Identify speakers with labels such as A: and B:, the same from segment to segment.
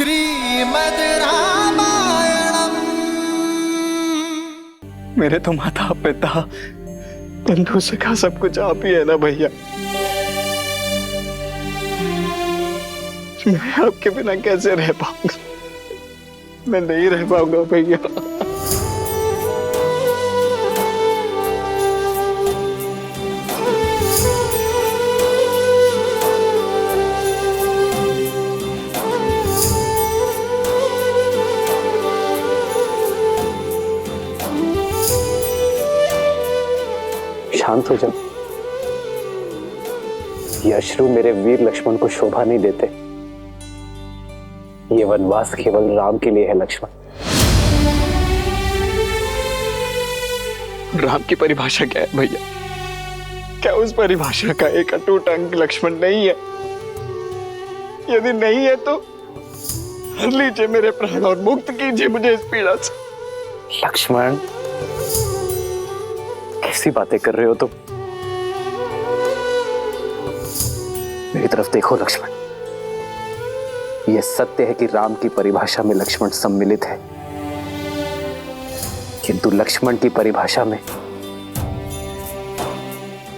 A: श्रीमद् रामायणम्।
B: मेरे तो माता पिता बंधु सखा सब कुछ आप ही है ना भैया। मैं आपके बिना कैसे रह पाऊंगा? मैं नहीं रह पाऊंगा भैया।
C: शांत हो जाओ। ये अश्रु मेरे वीर लक्ष्मण को शोभा नहीं देते। ये वनवास केवल राम के लिए है लक्ष्मण।
B: राम की परिभाषा क्या है भैया? क्या उस परिभाषा का एक अटूट अंग लक्ष्मण नहीं है? यदि नहीं है तो हर लीजिए मेरे प्राण और मुक्त कीजिए मुझे इस पीड़ा से।
C: लक्ष्मण, कैसी बातें कर रहे हो तुम? मेरी तरफ देखो लक्ष्मण। यह सत्य है कि राम की परिभाषा में लक्ष्मण सम्मिलित है, किंतु लक्ष्मण की परिभाषा में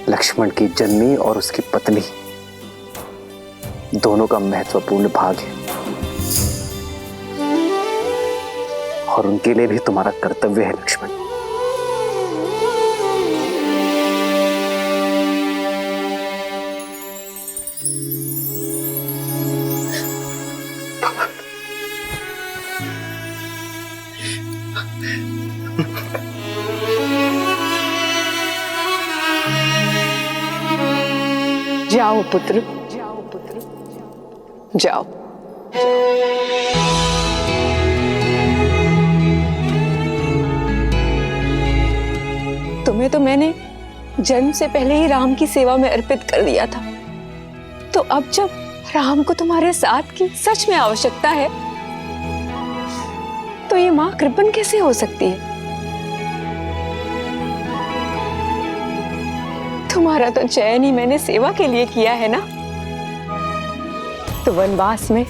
C: लक्ष्मण की जननी और उसकी पत्नी दोनों का महत्वपूर्ण भाग है, और उनके लिए भी तुम्हारा कर्तव्य है लक्ष्मण।
D: जाओ पुत्र, जाओ। तुम्हें तो मैंने जन्म से पहले ही राम की सेवा में अर्पित कर दिया था, तो अब जब राम को तुम्हारे साथ की सच में आवश्यकता है, तो ये मां कृपण कैसे हो सकती है? तुम्हारा तो चयन ही मैंने सेवा के लिए किया है ना। तो वनवास में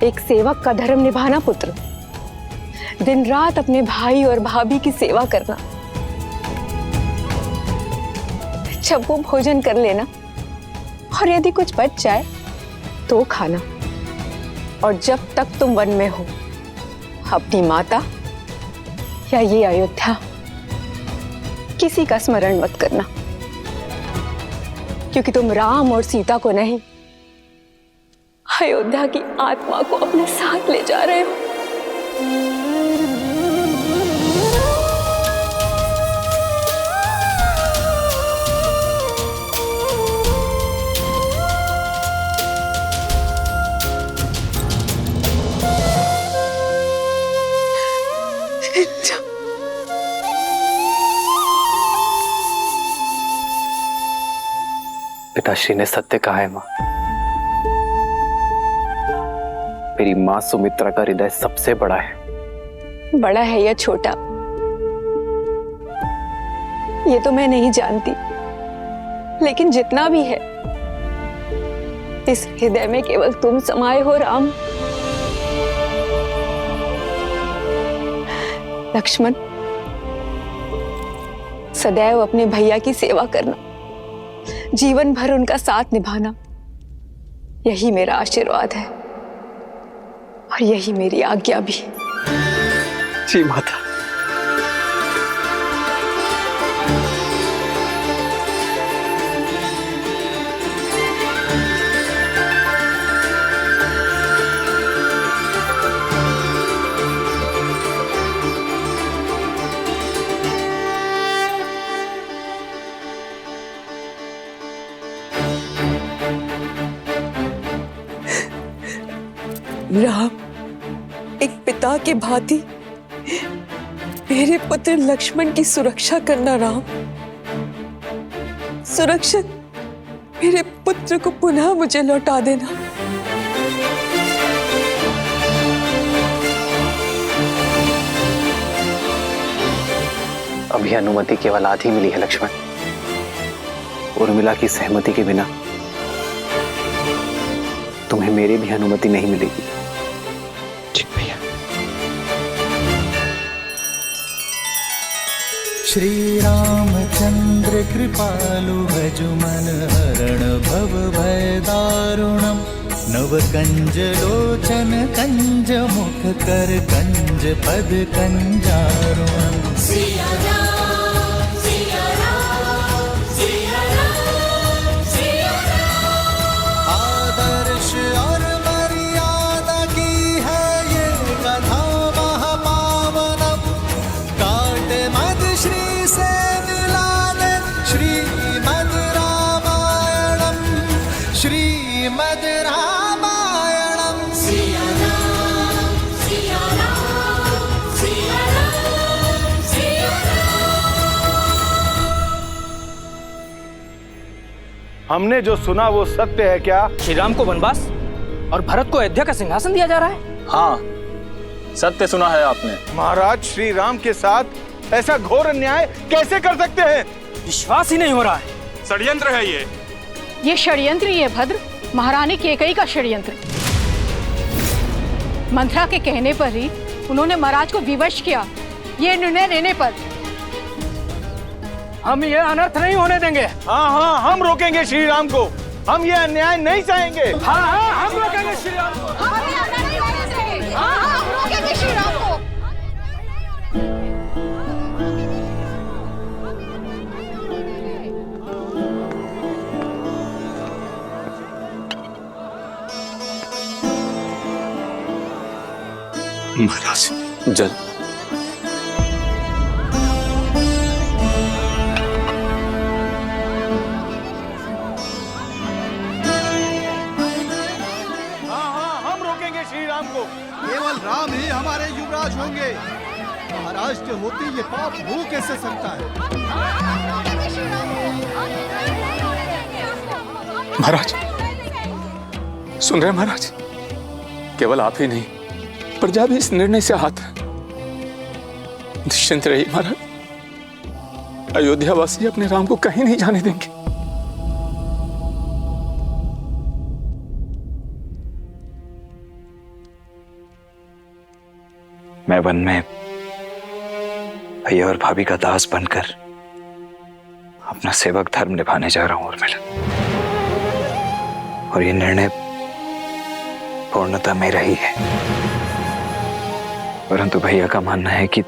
D: एक सेवक का धर्म निभाना पुत्र, दिन रात अपने भाई और भाभी की सेवा करना, जब वो भोजन कर लेना और यदि कुछ बच जाए तो खाना, और जब तक तुम वन में हो अपनी माता या ये अयोध्या किसी का स्मरण मत करना, क्योंकि तुम राम और सीता को नहीं, अयोध्या की आत्मा को अपने साथ ले जा रहे हो।
C: पिताश्री ने सत्य कहा है मां। मेरी मां सुमित्रा का हृदय सबसे बड़ा है।
D: बड़ा है या छोटा ये तो मैं नहीं जानती, लेकिन जितना भी है, इस हृदय में केवल तुम समाये हो राम। लक्ष्मण, सदैव अपने भैया की सेवा करना, जीवन भर उनका साथ निभाना, यही मेरा आशीर्वाद है और यही मेरी आज्ञा भी।
B: जी माता।
E: राम, एक पिता के भांति मेरे पुत्र लक्ष्मण की सुरक्षा करना। राम, सुरक्षित मेरे पुत्र को पुनः मुझे लौटा देना।
C: अभी अनुमति केवल आधी मिली है लक्ष्मण। उर्मिला की सहमति के बिना तुम्हें मेरी भी अनुमति नहीं मिलेगी।
A: श्री रामचंद्र कृपालु भजु मन हरण भव भय दारुणम नव कंज लोचन कंज मुख कर कंज पद कंजारुणम आदर्श और मर्यादा की है ये कथा महापावनम काटे मद श्री से मिला दे श्रीमद रामायणम श्रीमद रामायणम
F: हमने जो सुना वो सत्य है क्या?
G: श्री राम को वनवास और भरत को अयोध्या का सिंहासन दिया जा रहा है।
C: हाँ, सत्य सुना है आपने।
F: महाराज श्री राम के साथ ऐसा घोर अन्याय कैसे कर सकते हैं?
G: विश्वास ही नहीं हो रहा है।
F: षड्यंत्र है
H: ये षड्यंत्र ही है भद्र, महारानी केकई का षड्यंत्र। मंत्रा के कहने पर ही उन्होंने महाराज को विवश किया, ये निर्णय लेने पर।
G: हम ये अनर्थ नहीं होने देंगे।
F: हाँ हाँ, हम रोकेंगे श्री राम को। हम ये अन्याय नहीं सहेंगे।
G: हाँ हाँ, हम रोकेंगे श्री राम को।
H: हम रोकेंगे श्री राम को।
C: महाराज, जल।
A: केवल राम ही हमारे युवराज होंगे। महाराज के होते ये पाप हो कैसे सकता है?
C: महाराज, सुन रहे हैं महाराज? केवल आप ही नहीं, प्रजा भी इस निर्णय से आहत है। निश्चिंत रहिए महाराज, अयोध्यावासी अपने राम को कहीं नहीं जाने देंगे।
B: मैं वन में भैया और भाभी का दास बनकर अपना सेवक धर्म निभाने जा रहा हूं उर्मिला, और ये निर्णय पूर्णतः मेरा ही है। परंतु भैया का मानना है कि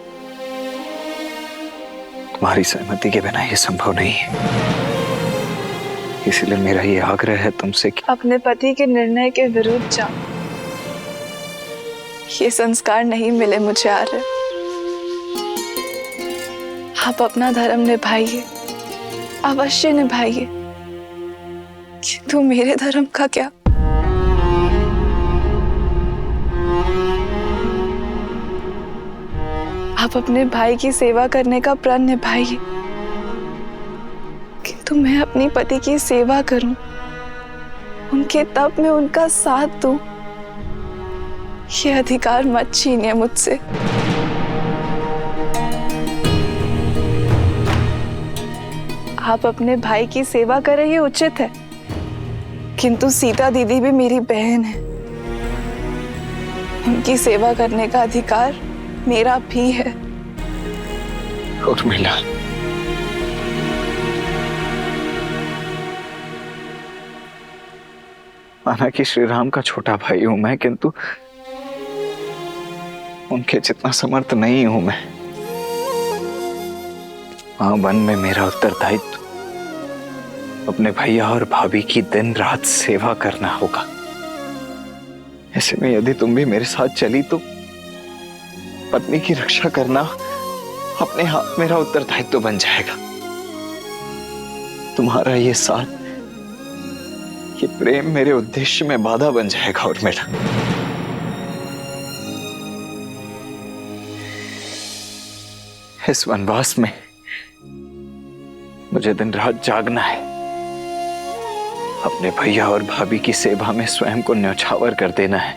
B: तुम्हारी सहमति के बिना ये संभव नहीं है। इसलिए मेरा ये आग्रह है तुमसे कि
E: अपने पति के निर्णय के विरुद्ध जाओ। ये संस्कार नहीं मिले मुझे आर्य। आप अपना धर्म निभाइए, अवश्य निभाइए, किंतु मेरे धर्म का क्या? आप अपने भाई की सेवा करने का प्रण निभाइए, किंतु मैं अपने पति की सेवा करूं, उनके तप में उनका साथ दूं, ये अधिकार मत छीनिए मुझसे। आप अपने भाई की सेवा करें ये उचित है, किंतु सीता दीदी भी मेरी बहन है। उनकी सेवा करने का अधिकार मेरा भी है।
C: उर्मिला,
B: माना कि श्री राम का छोटा भाई हूं मैं, किंतु उनके जितना समर्थ नहीं हूं मैं। वहां वन में मेरा उत्तरदायित्व अपने भैया और भाभी की दिन रात सेवा करना होगा। ऐसे में यदि तुम भी मेरे साथ चली तो पत्नी की रक्षा करना अपने हाथ मेरा उत्तरदायित्व बन जाएगा। तुम्हारा ये साथ, ये प्रेम मेरे उद्देश्य में बाधा बन जाएगा उर्मिला। इस वनवास में मुझे दिन रात जागना है, अपने भैया और भाभी की सेवा में स्वयं को न्यौछावर कर देना है।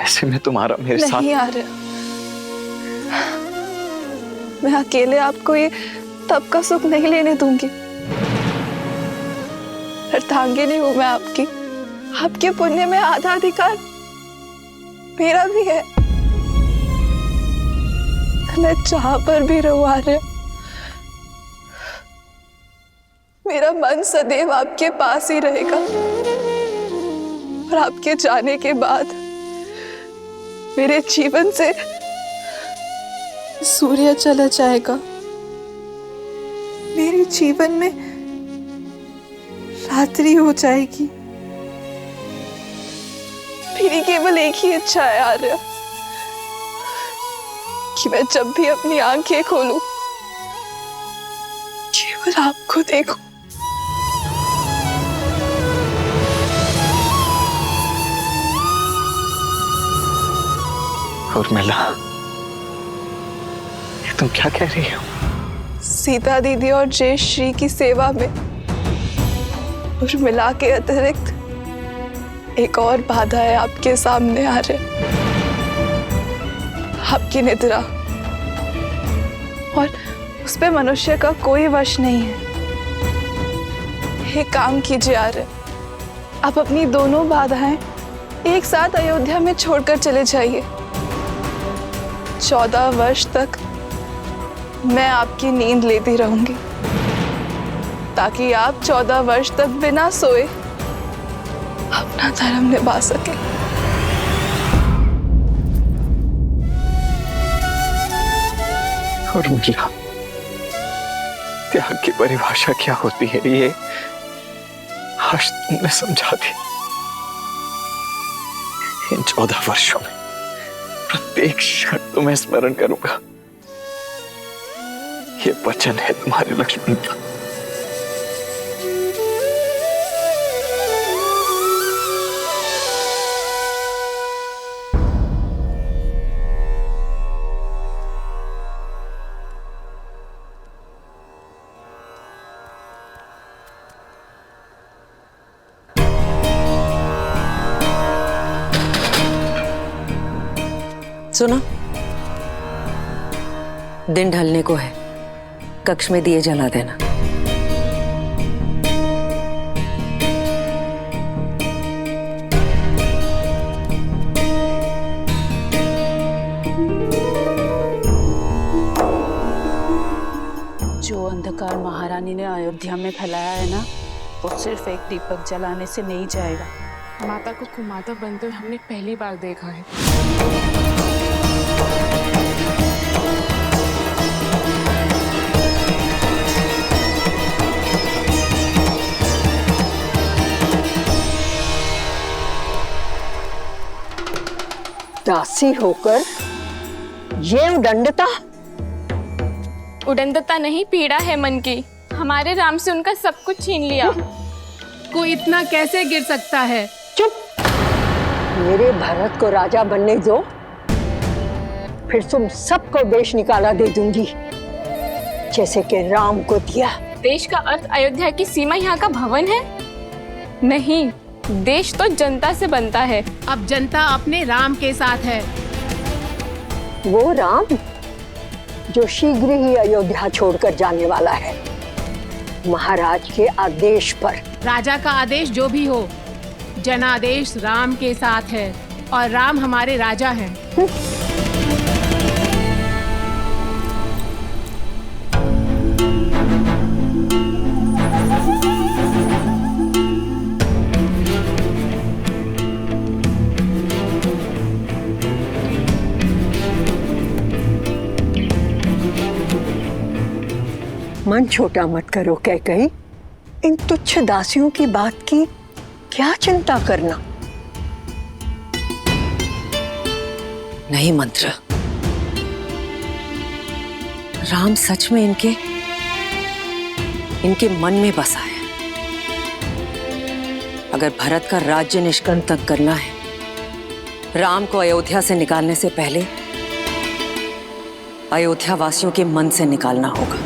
B: ऐसे में तुम्हारा मेरे साथ
E: नहीं आ रहा। मैं अकेले आपको ये तब का सुख नहीं लेने दूंगी। अर्धांगिनी हूं मैं आपकी, आपके पुण्य में आधा अधिकार मेरा भी है। मैं जहां पर भी रहूं आर्य, मेरा मन सदैव आपके पास ही रहेगा। और आपके जाने के बाद मेरे जीवन से सूर्य चला जाएगा। मेरे जीवन में रात्रि हो जाएगी। मेरी केवल एक ही इच्छा है आर्य, कि मैं जब भी अपनी आंखें खोलूं केवल आपको देखूं।
B: उर्मिला, ये तुम क्या कह रही हो?
E: सीता दीदी और जय श्री की सेवा में उर्मिला के अतिरिक्त एक और बाधा है आपके सामने आ रहे, आपकी निद्रा, और उस पे मनुष्य का कोई वश नहीं है। एक काम कीजिए आर्य, आप अपनी दोनों बाधाएं एक साथ अयोध्या में छोड़कर चले जाइए। 14 वर्ष तक मैं आपकी नींद लेती रहूंगी, ताकि आप 14 वर्ष तक बिना सोए अपना धर्म निभा सके।
B: उर्मिला, त्याग की परिभाषा क्या होती है ये आज तुमने समझा दी। इन 14 वर्षों में प्रत्येक क्षण तुम्हें स्मरण करूंगा, ये वचन है तुम्हारे लक्ष्मण का।
I: सुनो, दिन ढलने को है, कक्ष में दिए जला देना।
J: जो अंधकार महारानी ने अयोध्या में फैलाया है ना, वो सिर्फ एक दीपक जलाने से नहीं जाएगा।
K: माता को कुमाता बनते हुए हमने पहली बार देखा है।
D: दासी होकर ये उदंडता?
K: उदंडता नहीं, पीड़ा है मन की। हमारे राम से उनका सब कुछ छीन लिया।
H: कोई इतना कैसे गिर सकता है?
D: चुप! मेरे भरत को राजा बनने दो, फिर तुम सबको देश निकाला दे दूंगी, जैसे कि राम को दिया।
K: देश का अर्थ अयोध्या की सीमा यहाँ का भवन है? नहीं, देश तो जनता से बनता है।
H: अब जनता अपने राम के साथ है।
D: वो राम जो शीघ्र ही अयोध्या छोड़कर जाने वाला है, महाराज के आदेश पर।
H: राजा का आदेश जो भी हो, जनादेश राम के साथ है और राम हमारे राजा हैं।
D: मन छोटा मत करो कैकई, इन तुच्छ दासियों की बात की क्या चिंता करना।
I: नहीं मंत्र, राम सच में इनके मन में बसा है। अगर भरत का राज्य निष्कंटक करना है, राम को अयोध्या से निकालने से पहले अयोध्या वासियों के मन से निकालना होगा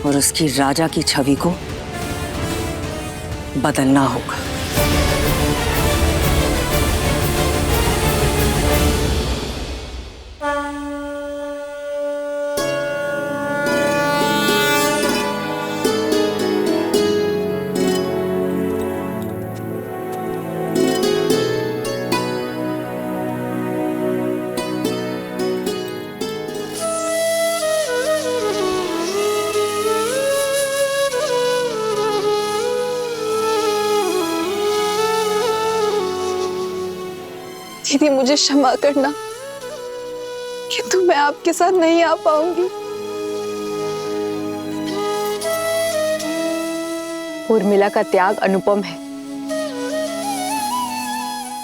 I: और उसकी राजा की छवि को बदलना होगा।
E: दीदी मुझे क्षमा करना, किंतु मैं आपके साथ नहीं आ पाऊंगी।
D: उर्मिला का त्याग अनुपम है।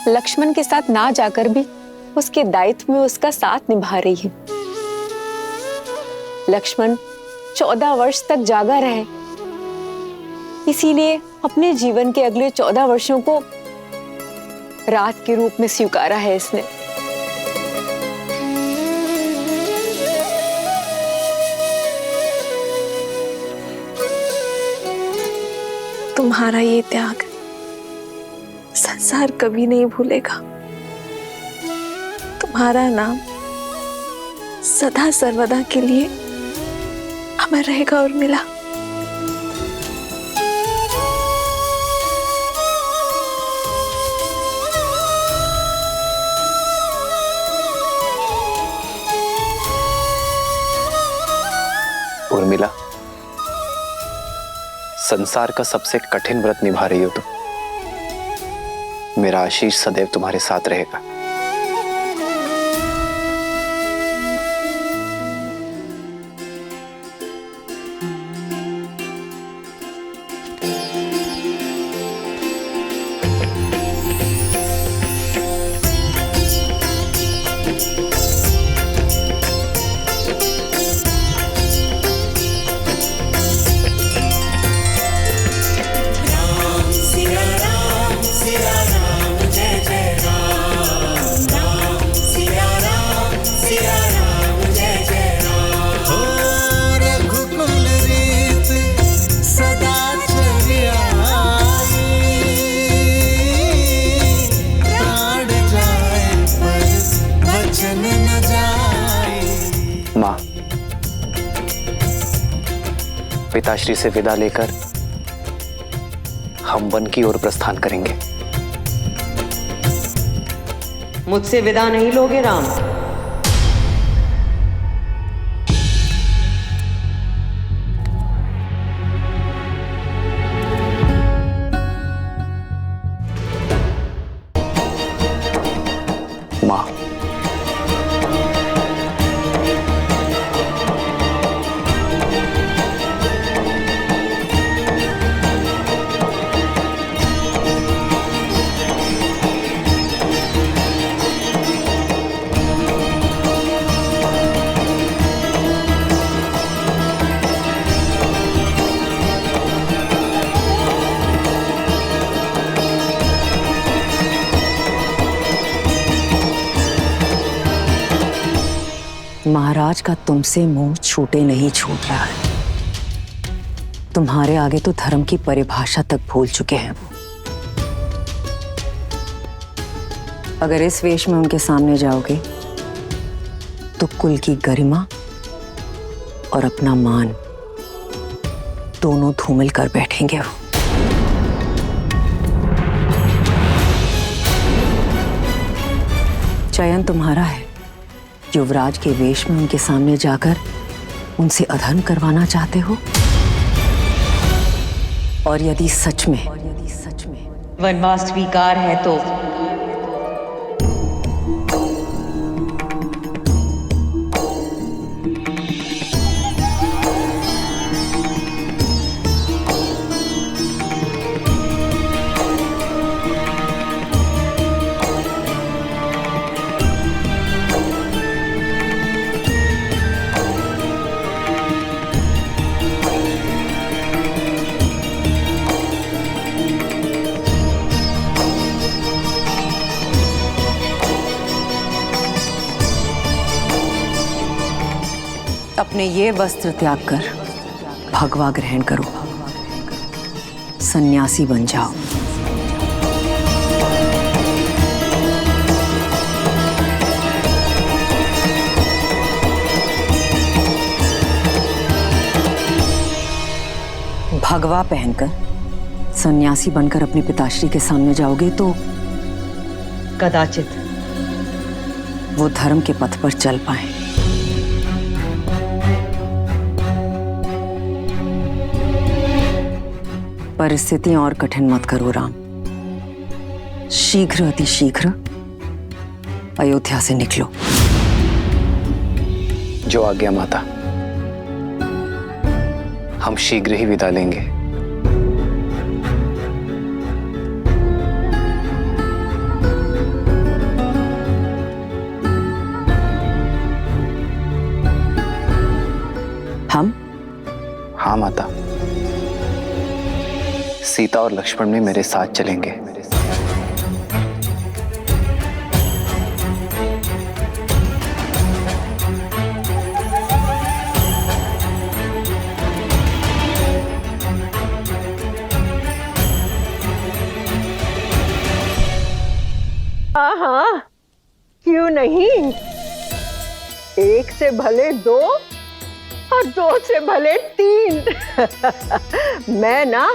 D: लक्ष्मण के साथ ना जाकर भी उसके दायित्व में उसका साथ निभा रही है। लक्ष्मण 14 वर्ष तक जागा रहे, इसीलिए अपने जीवन के अगले 14 वर्षों को रात के रूप में स्वीकारा है इसने।
E: तुम्हारा ये त्याग संसार कभी नहीं भूलेगा। तुम्हारा नाम सदा सर्वदा के लिए अमर रहेगा उर्मिला।
C: उर्मिला, संसार का सबसे कठिन व्रत निभा रही हो तुम। मेरा आशीष सदैव तुम्हारे साथ रहेगा। माँ, पिताश्री से विदा लेकर हम वन की ओर प्रस्थान करेंगे।
I: मुझसे विदा नहीं लोगे राम?
C: माँ,
I: महाराज का तुमसे मुंह छूटे नहीं छूट रहा है। तुम्हारे आगे तो धर्म की परिभाषा तक भूल चुके हैं वो। अगर इस वेश में उनके सामने जाओगे तो कुल की गरिमा और अपना मान दोनों धूमिल कर बैठेंगे वो। चयन तुम्हारा है। युवराज के वेश में उनके सामने जाकर उनसे अधर्म करवाना चाहते हो, और यदि सच में वनवास स्वीकार है तो अपने ये वस्त्र त्याग कर भगवा ग्रहण करो, सन्यासी बन जाओ। भगवा पहनकर सन्यासी बनकर अपने पिताश्री के सामने जाओगे तो कदाचित वो धर्म के पथ पर चल पाए। परिस्थितियां और कठिन मत करो राम। शीघ्र अति शीघ्र अयोध्या से निकलो।
C: जो आज्ञा माता। हम शीघ्र ही विदा लेंगे।
I: हम?
C: हाँ माता, सीता और लक्ष्मण भी मेरे साथ चलेंगे।
L: हाँ, क्यों नहीं? एक से भले दो और दो से भले तीन। मैं ना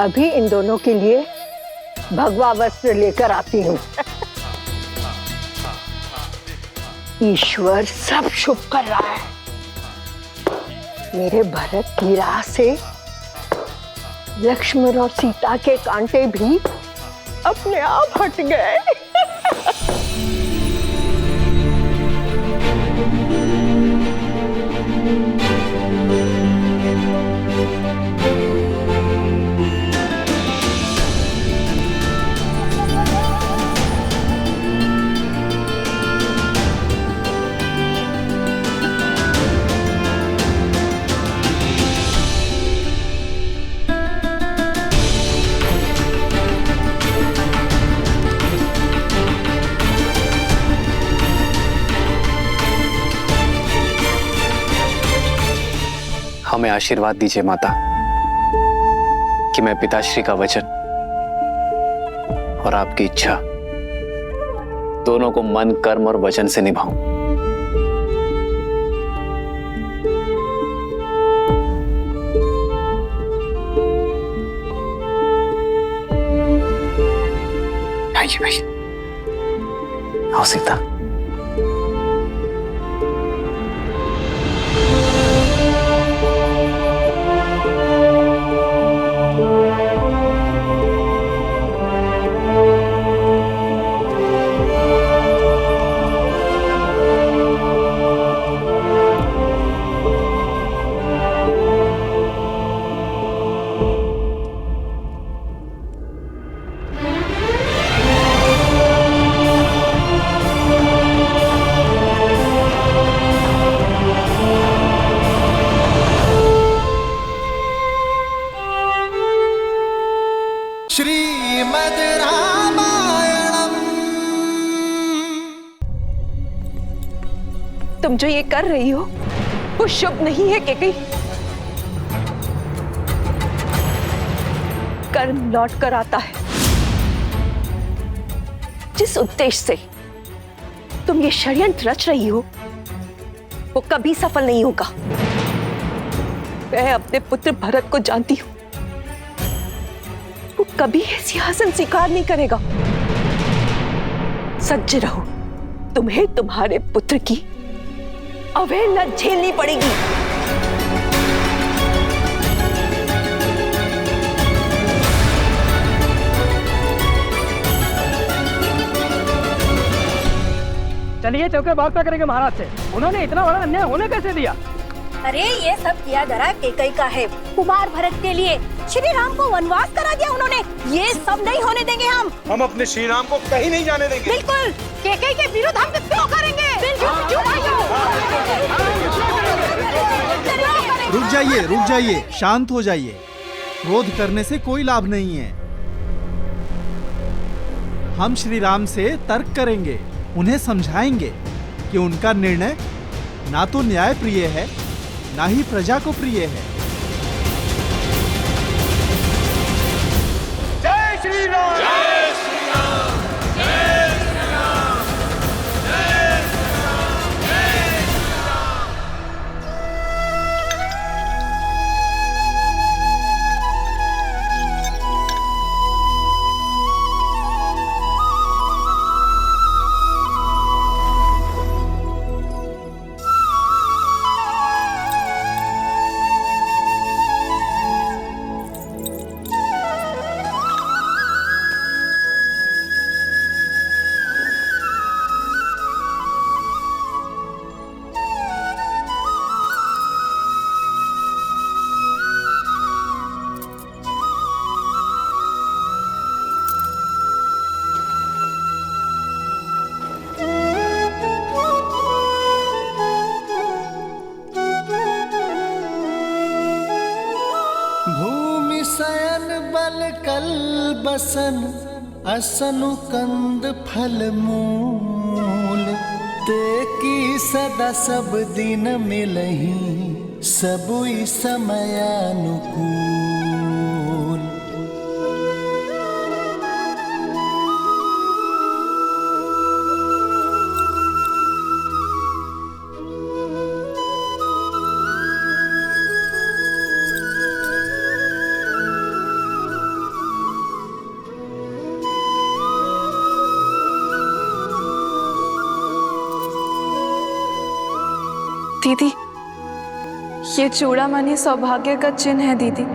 L: अभी इन दोनों के लिए भगवा वस्त्र लेकर आती हूँ। ईश्वर सब शुभ कर रहा है। मेरे भरत की राह से लक्ष्मण और सीता के कांटे भी अपने आप हट गए।
C: हमें आशीर्वाद दीजिए माता कि मैं पिताश्री का वचन और आपकी इच्छा दोनों को मन, कर्म और वचन से निभाऊं। आइए भाई, आओ सीता।
A: श्रीमद् रामायणम।
L: तुम जो ये कर रही हो वो शुभ नहीं है केकई। कर्म लौट कर आता है। जिस उद्देश्य से तुम ये षड्यंत्र रच रही हो वो कभी सफल नहीं होगा। मैं अपने पुत्र भरत को जानती हूं, वो कभी ये सिंहासन स्वीकार नहीं करेगा। सज्ज रहो, तुम्हें तुम्हारे पुत्र की अवहेलना झेलनी पड़ेगी।
G: चलिए चौके बात क्या करेंगे महाराज से। उन्होंने इतना बड़ा अन्याय होने कैसे दिया?
M: अरे ये सब किया धरा केकई का है। कुमार भरत के लिए श्री राम को वनवास करा दिया उन्होंने। ये सब नहीं होने देंगे हम
F: अपने श्री राम को कहीं नहीं जाने देंगे।
M: बिल्कुल, केकई के विरुद्ध हम क्यों करेंगे?
A: रुक जाइए, शांत हो जाइए। क्रोध करने से कोई लाभ नहीं है। हम श्री राम से तर्क करेंगे, उन्हें समझाएंगे कि उनका निर्णय ना तो न्याय प्रिय है ना ही प्रजा को प्रिय है।
F: जय श्री राम। जय श्री राम। जय श्री राम। जय श्री राम। जय श्री राम।
N: बसन असनु कंद फल मूल, ते की सदा सब दिन मिलही सबुई समयानुकूल।
E: दीदी, ये चूड़ामणि सौभाग्य का चिन्ह है दीदी,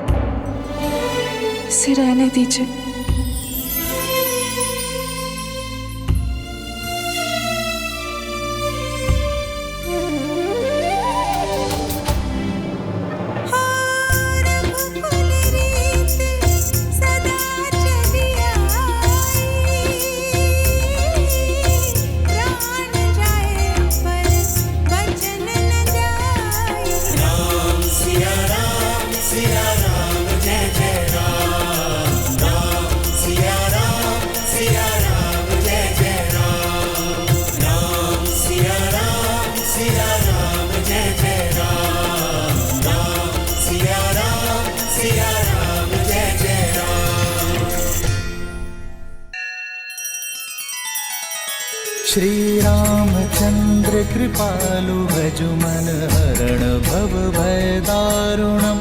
E: इसे रहने दीजिए। श्री रामचंद्र कृपालु भजु मन हरण भव भय दारुणम,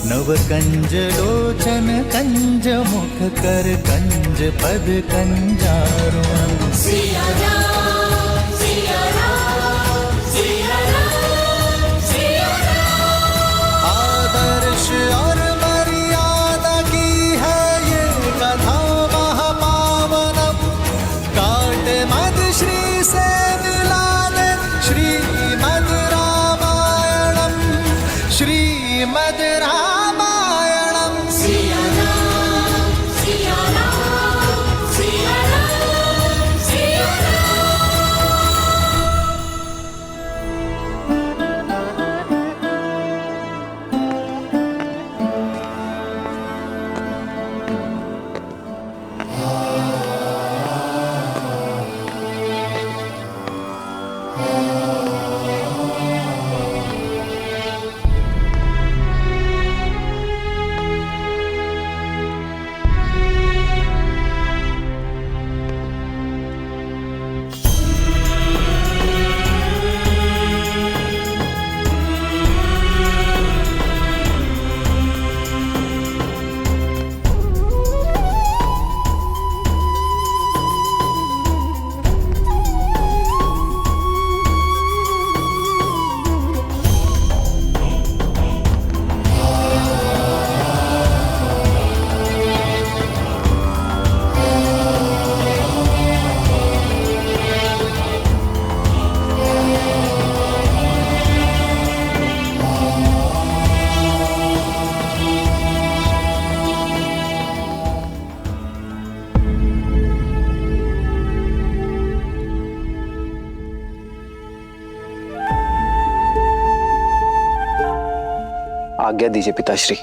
E: नव कंज लोचन कंज मुख कर कंज पद कंजारुणम।
F: सिया राम सिया राम सिया राम सिया राम।
N: आदर्श और मर्यादा की है ये कथा महापावनम, काट मद श्री से मिला दे श्रीमद् रामायणम, श्रीमद् रामायणम।
F: सिया राम सिया राम सिया राम सिया
C: आज्ञा दीजिए पिताश्री,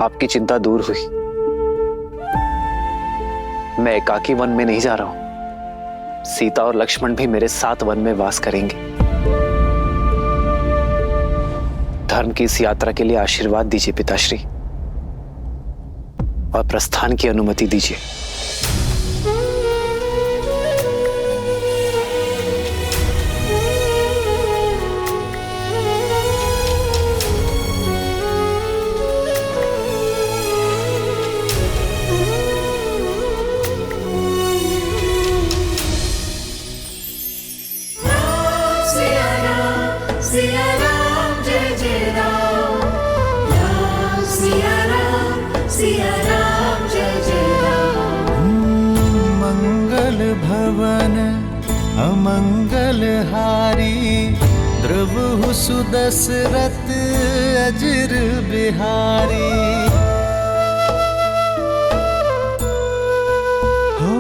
C: आपकी चिंता दूर हुई। मैं एकाकी वन में नहीं जा रहा हूं, सीता और लक्ष्मण भी मेरे साथ वन में वास करेंगे। धर्म की इस यात्रा के लिए आशीर्वाद दीजिए पिताश्री, और प्रस्थान की अनुमति दीजिए।
F: सिया राम जय जय राम, राम सिया राम जय जय राम।
N: मंगल भवन अमंगल हारी, द्रवहु सुदशरथ अजिर बिहारी। हो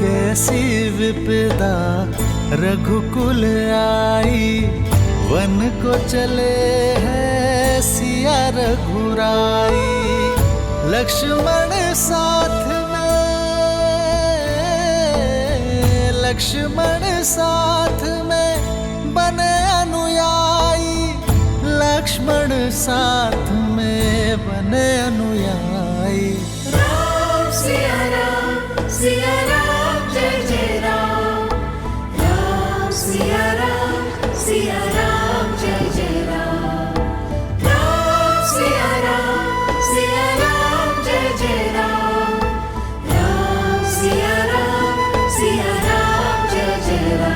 N: कैसी विपदा रघुकुल आई, वन को चले हैं सिया रघुराई। लक्ष्मण साथ में, लक्ष्मण साथ में बने अनुयायी, लक्ष्मण साथ में बने अनुयायी।
F: राम सिया राम जय जय राम, राम सिया राम जय जय राम, राम सिया राम जय जय राम, राम सिया राम जय जय राम।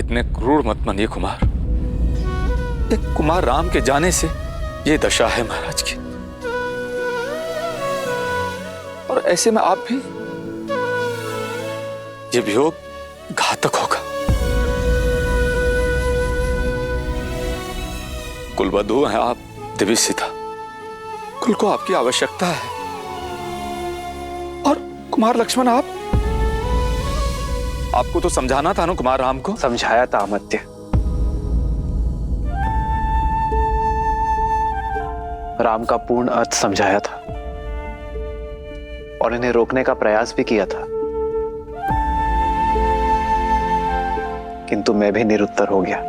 B: इतने क्रूर मत मानिए कुमार। एक कुमार राम के जाने से ये दशा है महाराज की, और ऐसे में आप भी, ये वियोग घातक होगा। कुलवधू हैं आप देवी सीता, कुल को आपकी आवश्यकता है, और कुमार लक्ष्मण आपको तो समझाना था ना कुमार राम को।
C: समझाया था अमात्य, राम का पूर्ण अर्थ समझाया था और इन्हें रोकने का प्रयास भी किया था, किंतु मैं भी निरुत्तर हो गया।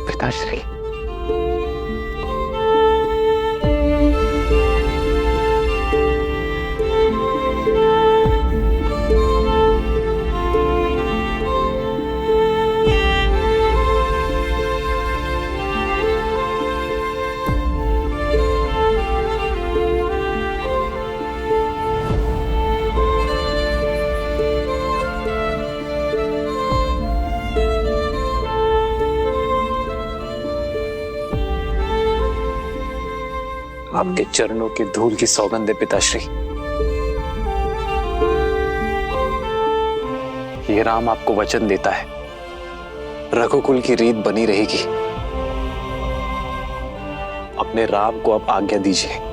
C: पिताश्री, आपके चरणों की धूल की सौगंध है पिताश्री। ये राम आपको वचन देता है, रघुकुल की रीत बनी रहेगी। अपने राम को अब आज्ञा दीजिए।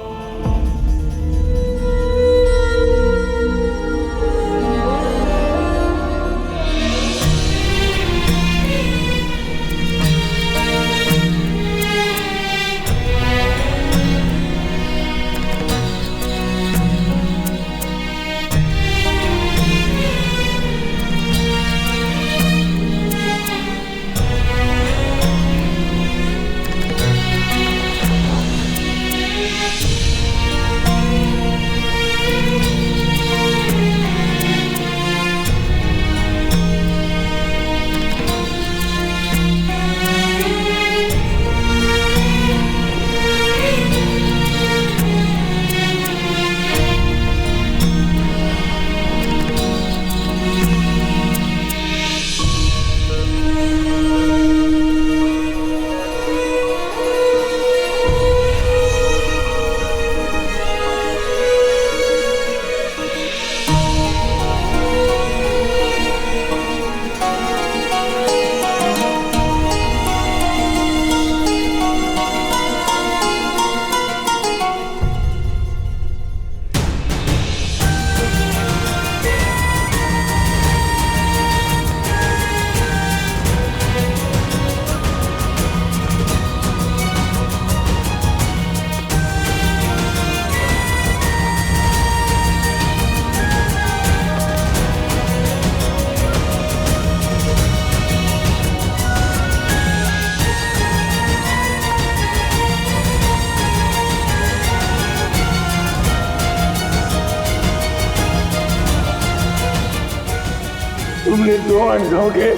O: तुमने दो अंधों के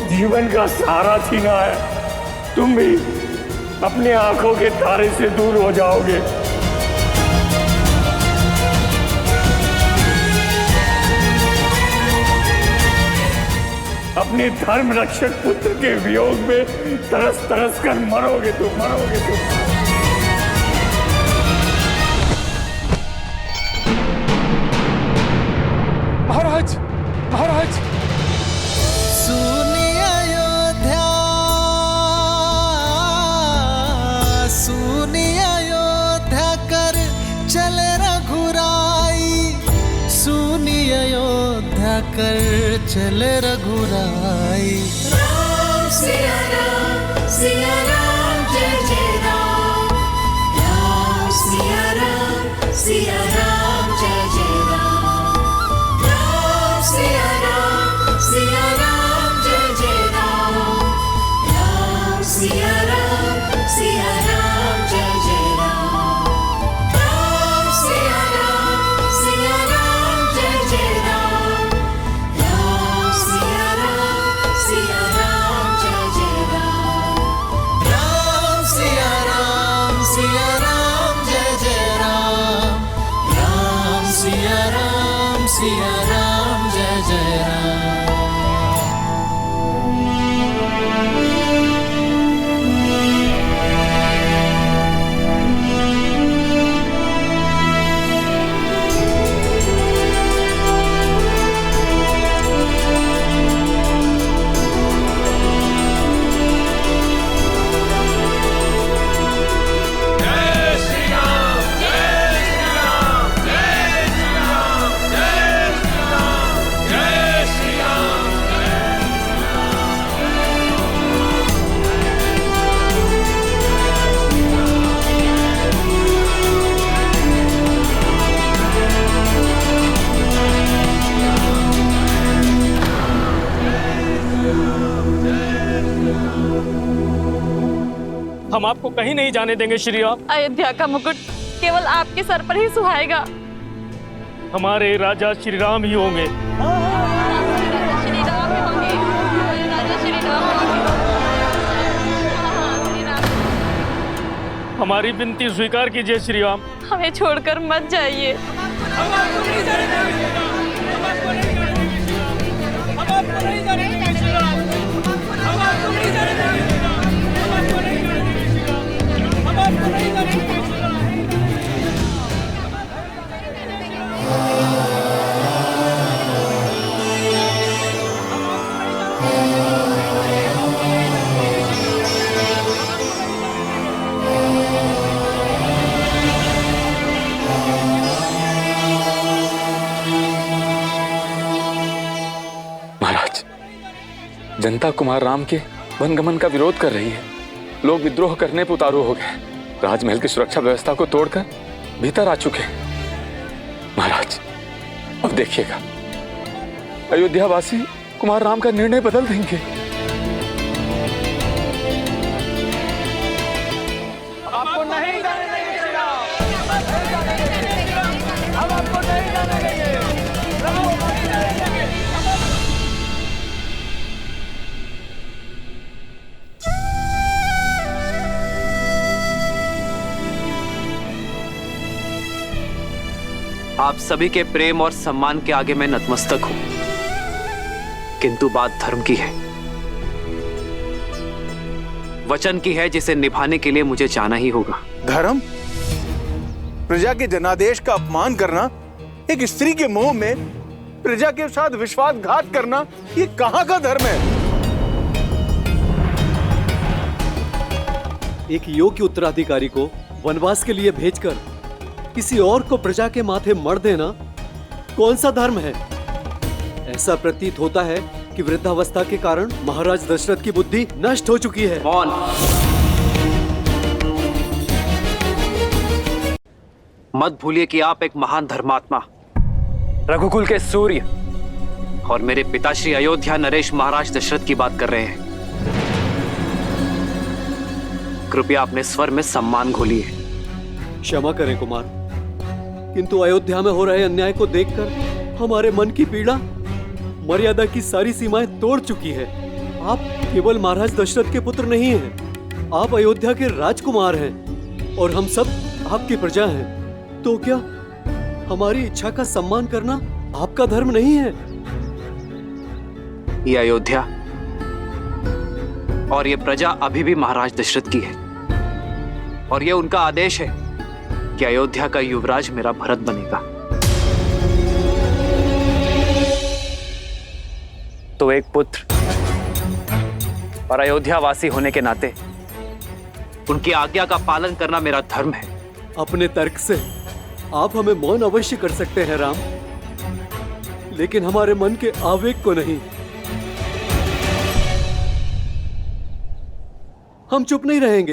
O: जीवन का सहारा छीना है, तुम भी अपने आंखों के तारे से दूर हो जाओगे। अपने धर्म रक्षक पुत्र के वियोग में तरस तरस कर मरोगे तुम, मरोगे तुम।
B: महाराज, महाराज,
N: सुनी अयोध्या, सुनी अयोध्या कर चले रघुराई, सुनी अयोध्या कर चले रघुराई।
F: राम सिया राम, सिया राम जय जय राम, राम सिया राम, सिया राम जय जय राम, राम सिया राम, सिया राम जय जय राम, राम सिया राम, सिया राम जय जय राम, राम सिया राम, सिया राम जय जय राम, राम सिया राम, सिया राम जय जय राम,
N: राम सिया राम, सिया राम जय जय राम, राम सिया राम, सिया राम जय जय राम।
F: जय श्री राम, जय श्री राम, जय श्री राम, जय श्री राम, जय श्री राम।
P: हम आपको कहीं नहीं जाने देंगे श्री राम।
E: अयोध्या का मुकुट केवल आपके सर पर ही सुहाएगा।
P: हमारे राजा श्री राम ही होंगे। हमारी विनती स्वीकार कीजिए श्री राम।
E: हमें छोड़कर मत जाइए।
B: महाराज, जनता कुमार राम के वनगमन का विरोध कर रही है। लोग विद्रोह करने पर उतारू हो गए। राजमहल की सुरक्षा व्यवस्था को तोड़कर भीतर आ चुके हैं। महाराज, अब देखिएगा, अयोध्यावासी कुमार राम का निर्णय बदल देंगे।
F: आपको नहीं जाने देंगे श्री राम, हम आपको नहीं जाने देंगे, राम को नहीं जाने देंगे।
C: आप सभी के प्रेम और सम्मान के आगे मैं नतमस्तक हूं, किंतु बात धर्म की है, वचन की है, जिसे निभाने के लिए मुझे जाना ही होगा।
Q: धर्म? प्रजा के जनादेश का अपमान करना, एक स्त्री के मुंह में प्रजा के साथ विश्वासघात करना, ये कहां का धर्म है?
R: एक योग्य उत्तराधिकारी को वनवास के लिए भेजकर किसी और को प्रजा के माथे मर देना कौन सा धर्म है? ऐसा प्रतीत होता है कि वृद्धावस्था के कारण महाराज दशरथ की बुद्धि नष्ट हो चुकी है।
C: मौन। मत भूलिए कि आप एक महान धर्मात्मा, रघुकुल के सूर्य और मेरे पिताश्री अयोध्या नरेश महाराज दशरथ की बात कर रहे हैं। कृपया अपने स्वर में सम्मान घोलिए।
R: क्षमा करें कुमार, किंतु अयोध्या में हो रहे अन्याय को देखकर हमारे मन की पीड़ा मर्यादा की सारी सीमाएं तोड़ चुकी है। आप केवल महाराज दशरथ के पुत्र नहीं हैं, आप अयोध्या के राजकुमार हैं और हम सब आपकी प्रजा हैं। तो क्या हमारी इच्छा का सम्मान करना आपका धर्म नहीं है?
C: ये अयोध्या और ये प्रजा अभी भी महाराज दशरथ की है, और ये उनका आदेश है कि अयोध्या का युवराज मेरा भरत बनेगा। तो एक पुत्र और अयोध्या वासी होने के नाते उनकी आज्ञा का पालन करना मेरा धर्म है।
R: अपने तर्क से आप हमें मौन अवश्य कर सकते हैं राम, लेकिन हमारे मन के आवेग को नहीं। हम चुप नहीं रहेंगे।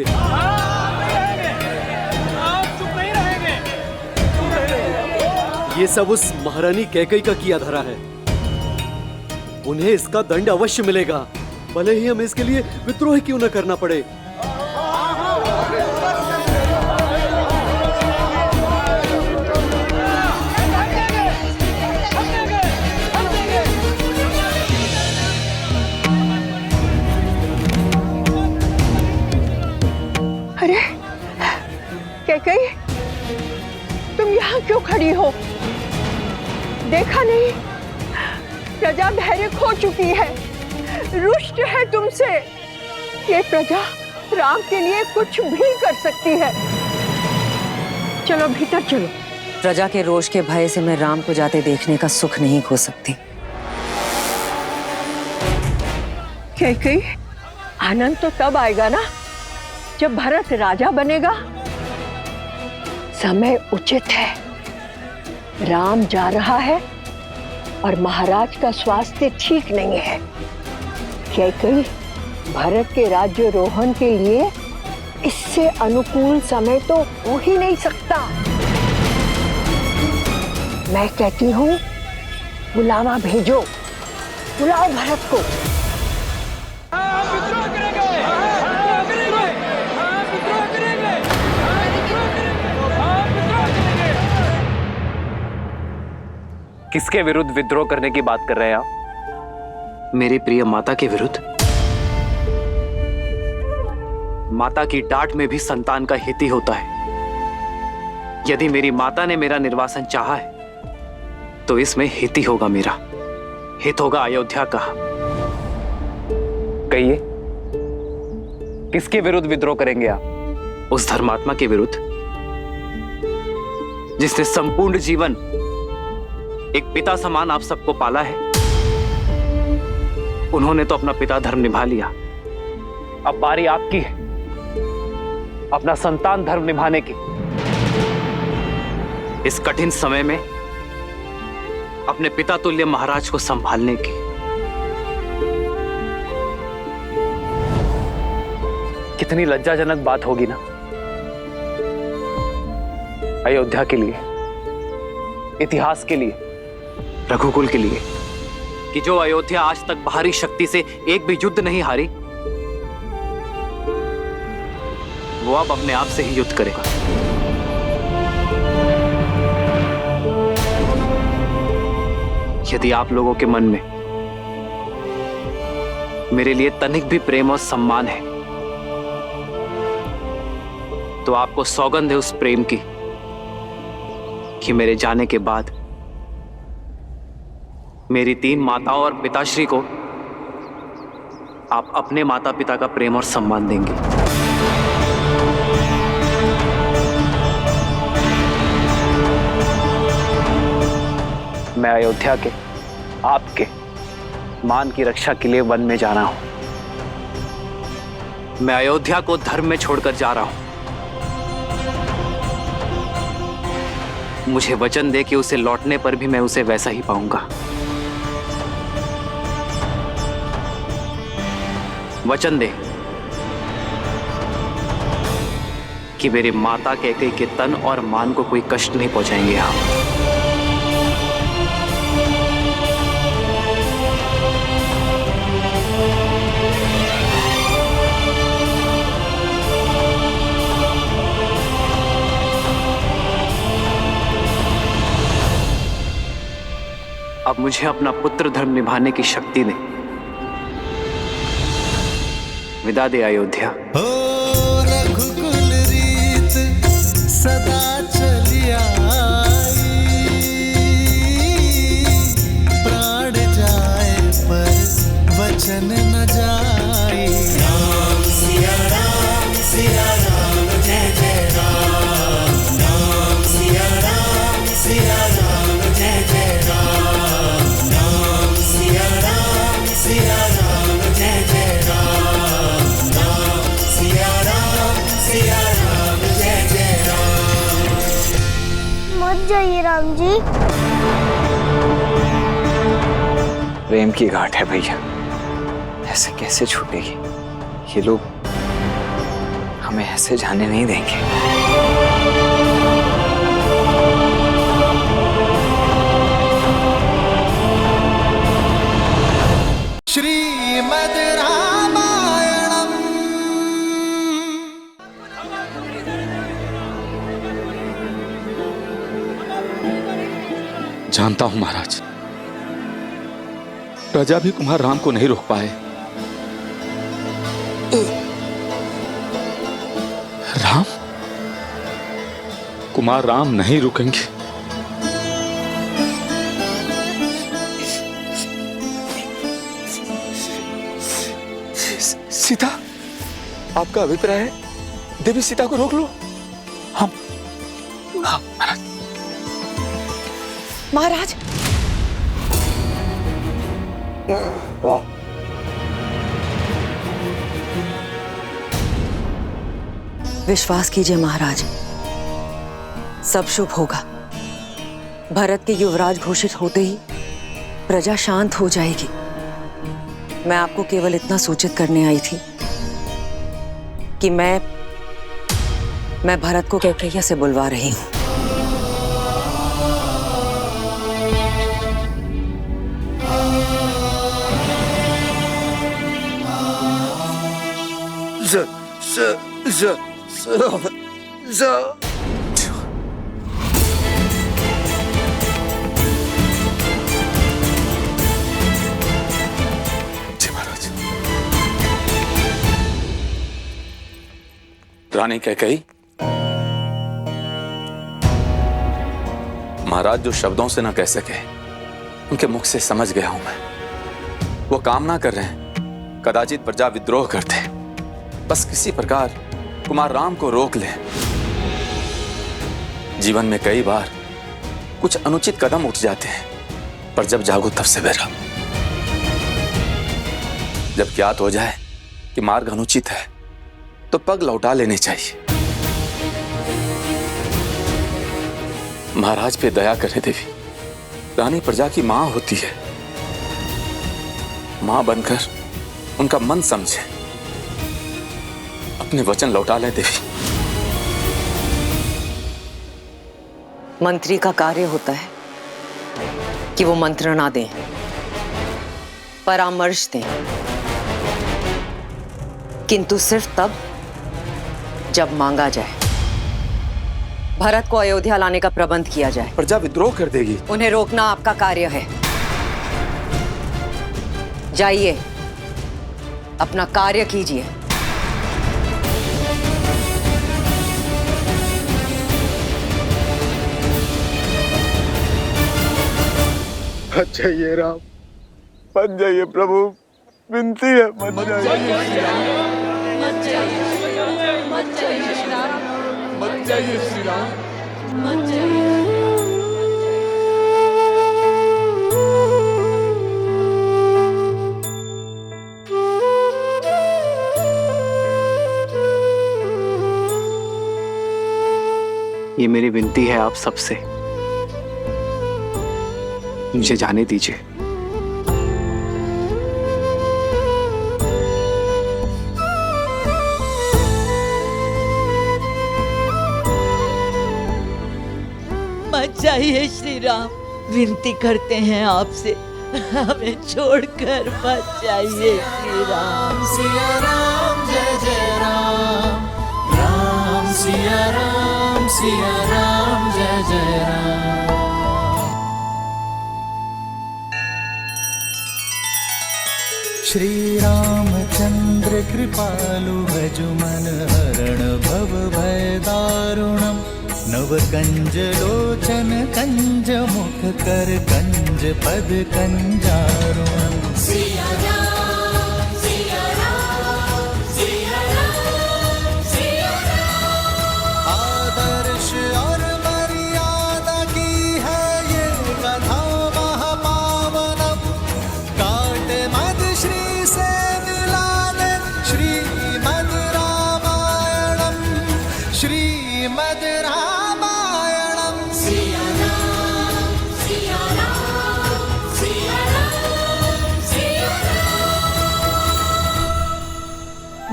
R: ये सब उस महारानी कैकई का किया धरा है, उन्हें इसका दंड अवश्य मिलेगा, भले ही हमें इसके लिए विद्रोह क्यों न करना पड़े।
L: अरे कैकई, तुम यहाँ क्यों खड़ी हो? देखा नहीं प्रजा धैर्य खो चुकी है, रुष्ट है तुमसे। ये प्रजा राम के लिए कुछ भी कर सकती है। चलो भीतर चलो।
I: प्रजा के रोष के भय से मैं राम को जाते देखने का सुख नहीं खो सकती।
L: कैकई, आनंद तो तब आएगा ना जब भरत राजा बनेगा। समय उचित है, राम जा रहा है और महाराज का स्वास्थ्य ठीक नहीं है। कैकई, भरत के राज्यारोहण के लिए इससे अनुकूल समय तो हो ही नहीं सकता। मैं कहती हूँ बुलावा भेजो, बुलाओ भरत को।
C: किसके विरुद्ध विद्रोह करने की बात कर रहे हैं आप? मेरी प्रिय माता के विरुद्ध। माता की डांट में भी संतान का हित ही होता है। यदि मेरी माता ने मेरा निर्वासन चाहा है तो इसमें हित ही होगा, मेरा हित होगा अयोध्या का। कहिए, किसके विरुद्ध विद्रोह करेंगे आप? उस धर्मात्मा के विरुद्ध जिसने संपूर्ण जीवन एक पिता समान आप सबको पाला है। उन्होंने तो अपना पिता धर्म निभा लिया, अब बारी आपकी है अपना संतान धर्म निभाने की। इस कठिन समय में अपने पिता तुल्य महाराज को संभालने की। कितनी लज्जाजनक बात होगी ना अयोध्या के लिए, इतिहास के लिए, रघुकुल के लिए, कि जो अयोध्या आज तक बाहरी शक्ति से एक भी युद्ध नहीं हारी, वो अब अपने आप से ही युद्ध करेगा। यदि आप लोगों के मन में मेरे लिए तनिक भी प्रेम और सम्मान है तो आपको सौगंध है उस प्रेम की कि मेरे जाने के बाद मेरी 3 माताओं और पिताश्री को आप अपने माता पिता का प्रेम और सम्मान देंगे। मैं अयोध्या के, आपके मान की रक्षा के लिए वन में जा रहा हूं। मैं अयोध्या को धर्म में छोड़कर जा रहा हूं। मुझे वचन दे कि उसे लौटने पर भी मैं उसे वैसा ही पाऊंगा। वचन दे कि मेरी माता कैकेयी के तन और मान को कोई कष्ट नहीं पहुंचाएंगे आप। अब मुझे अपना पुत्र धर्म निभाने की शक्ति दे। विदा दे अयोध्या।
N: रघुकुल रीत सदा चली आई, प्राण जाए पर लोचन न जाए। राम सिया राम जय जय राम। राम सिया राम जय जय राम। राम सिया राम जय जय राम। राम सिया राम जय जय राम।
S: मत जाइए राम जी।
B: प्रेम की गांठ है भैया, ऐसे कैसे छूटेगी? ये लोग हमें ऐसे जाने नहीं देंगे।
N: श्रीमद् रामायणम।
T: जानता हूं महाराज, प्रजा भी कुमार राम को नहीं रोक पाए। राम, कुमार राम नहीं रुकेंगे।
B: सीता, आपका अभिप्राय है देवी सीता को रोक लो? हम महाराज।
I: महाराज, विश्वास कीजिए महाराज, सब शुभ होगा। भरत के युवराज घोषित होते ही प्रजा शांत हो जाएगी। मैं आपको केवल इतना सूचित करने आई थी कि मैं भरत को कैकैया से बुलवा रही हूं।
T: रानी कैकेयी, महाराज जो शब्दों से ना कह सके उनके मुख से समझ गया हूं मैं। वो कामना कर रहे हैं कदाचित प्रजा विद्रोह करते, बस किसी प्रकार कुमार राम को रोक ले। जीवन में कई बार कुछ अनुचित कदम उठ जाते हैं, पर जब जागो तब सवेरा। जब ज्ञात हो जाए कि मार्ग अनुचित है तो पग लौटा लेने चाहिए। महाराज पे दया करे देवी। रानी प्रजा की मां होती है, मां बनकर उनका मन समझे, अपने वचन लौटा ले देवी।
I: मंत्री का कार्य होता है कि वो मंत्रणा दें, परामर्श दें, किंतु सिर्फ तब जब मांगा जाए। भरत को अयोध्या लाने का प्रबंध किया जाए।
T: प्रजा विद्रोह कर देगी।
I: उन्हें रोकना आपका कार्य है। जाइए, अपना कार्य कीजिए।
B: मत जाइए राम, मत जाइए प्रभु, विनती है मत जाइए।
N: मत जाइए श्री राम, मत जाइए श्री राम, मत जाइए।
C: ये मेरी विनती है आप सबसे, मुझे जाने दीजिए।
U: मत जाइए श्री राम, विनती करते हैं आपसे, हमें छोड़कर मत जाइए श्री राम।
N: सिया राम जय जय राम। राम सिया राम जय जय राम। श्री रामचंद्र कृपालु भजु मन हरण भव भय दारुणम। नव कंज लोचन कंज मुख कर कंज पद कंजारुणम। सिया राम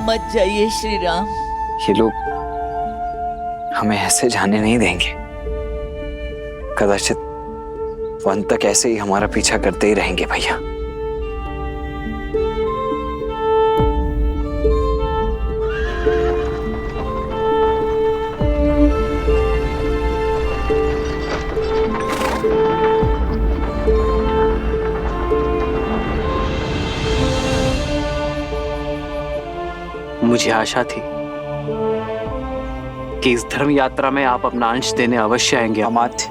U: मत जाइए श्री राम।
C: ये लोग हमें ऐसे जाने नहीं देंगे। कदाचित वो अंत तक ऐसे ही हमारा पीछा करते ही रहेंगे भैया। मुझे आशा थी कि इस धर्म यात्रा में आप अपना अंश देने अवश्य आएंगे अमात्य।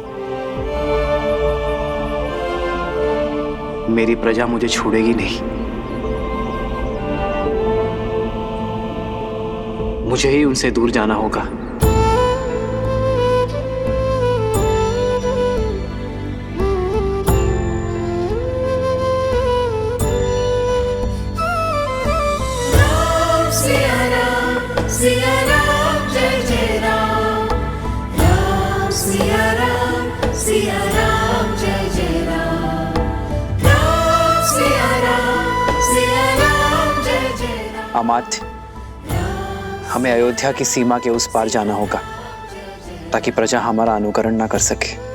C: मेरी प्रजा मुझे छोड़ेगी नहीं। मुझे ही उनसे दूर जाना होगा।
N: सिया राम जय जय राम, राम सिया राम, सिया राम जय जय राम, राम सिया राम, सिया राम जय जय राम।
C: अमात्य, हमें अयोध्या की सीमा के उस पार जाना होगा ताकि प्रजा हमारा अनुकरण ना कर सके।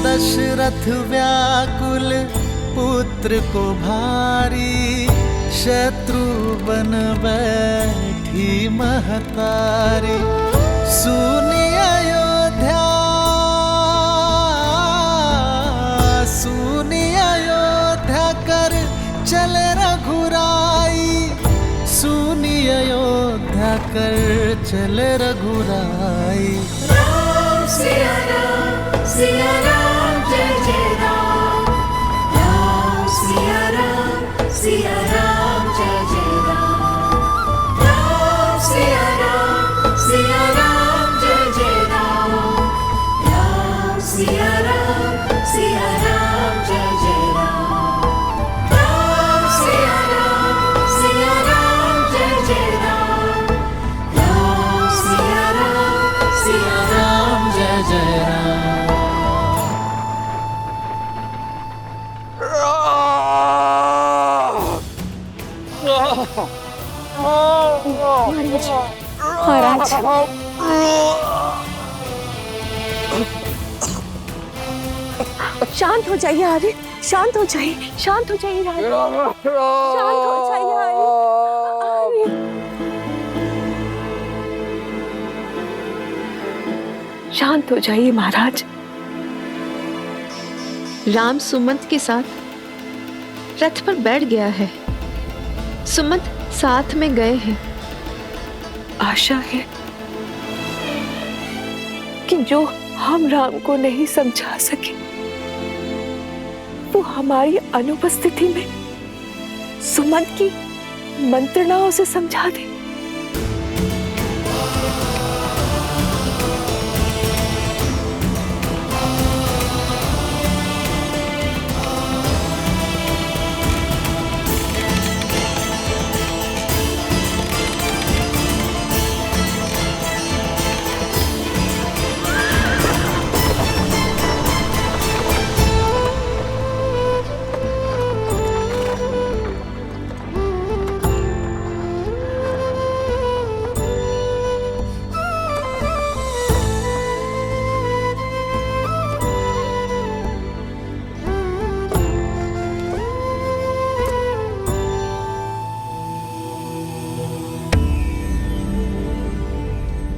N: दशरथ व्याकुल पुत्र को भारी, शत्रु बन बैठी महतारी। सुनी अयोध्या, सुनी अयोध्या कर चले रघुराई, सुनी अयोध्या कर चले रघुराई। राम सिया राम, सिया राम जय जय राम, राम सिया राम, सिया राम जय जय राम, राम सिया राम, सिया राम जय जय राम, राम सिया राम, सिया राम जय जय राम, राम सिया राम, सिया राम जय जय राम, राम सिया राम, सिया राम जय जय राम।
D: महाराज, शांत हो जाइए आर्य, शांत हो जाइए, शांत हो जाइए राज, शांत हो जाइए आर्य। शांत हो जाइए महाराज।
J: राम सुमंत के साथ रथ पर बैठ गया है। सुमंत साथ में गए हैं।
D: आशा है कि जो हम राम को नहीं समझा सके वो हमारी अनुपस्थिति में सुमंत की मंत्रणाओं से समझा दे।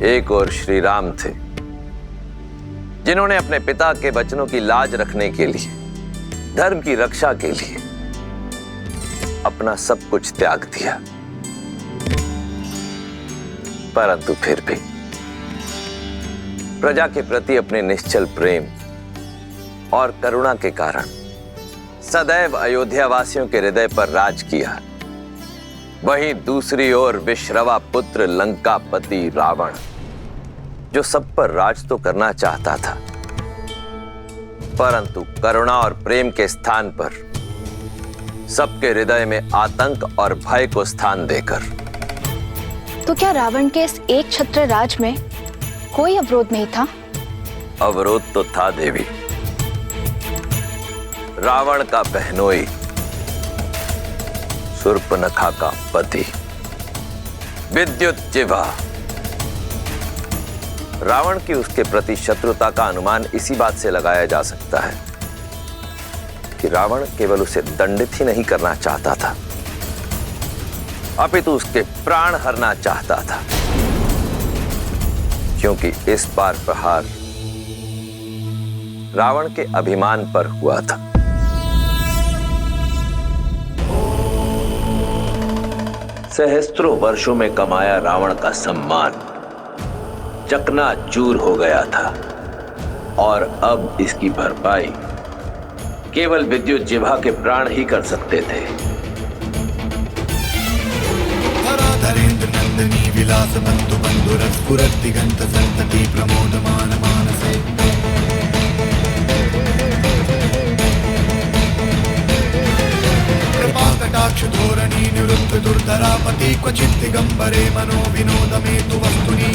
V: एक और श्री राम थे जिन्होंने अपने पिता के वचनों की लाज रखने के लिए, धर्म की रक्षा के लिए अपना सब कुछ त्याग दिया, परंतु फिर भी प्रजा के प्रति अपने निश्चल प्रेम और करुणा के कारण सदैव अयोध्या वासियों के हृदय पर राज किया। वहीं दूसरी ओर विश्रवा पुत्र लंकापति रावण जो सब पर राज तो करना चाहता था, परंतु करुणा और प्रेम के स्थान पर सबके हृदय में आतंक और भय को स्थान देकर।
H: तो क्या रावण के इस एक छत्र राज में कोई अवरोध नहीं था?
V: अवरोध तो था देवी। रावण का बहनोई, शूर्पणखा का पति विद्युज्जिह्वा। रावण की उसके प्रति शत्रुता का अनुमान इसी बात से लगाया जा सकता है कि रावण केवल उसे दंडित ही नहीं करना चाहता था, अपितु उसके प्राण हरना चाहता था, क्योंकि इस बार प्रहार रावण के अभिमान पर हुआ था। सहस्त्रों वर्षों में कमाया रावण का सम्मान चकनाचूर हो गया था और अब इसकी भरपाई केवल विद्युज्जिह्वा के प्राण ही कर सकते थे।
N: धरेन्द्र नंदिनी विलास बंधु बंधुर स्फुरत् दिगंत संतति प्रमोदमान मानसे। कृपा कटाक्ष धोरणी निरुद्ध दुर्धरापति क्वचित् दिगंबरे मनो विनोदमे तु वस्तुनि।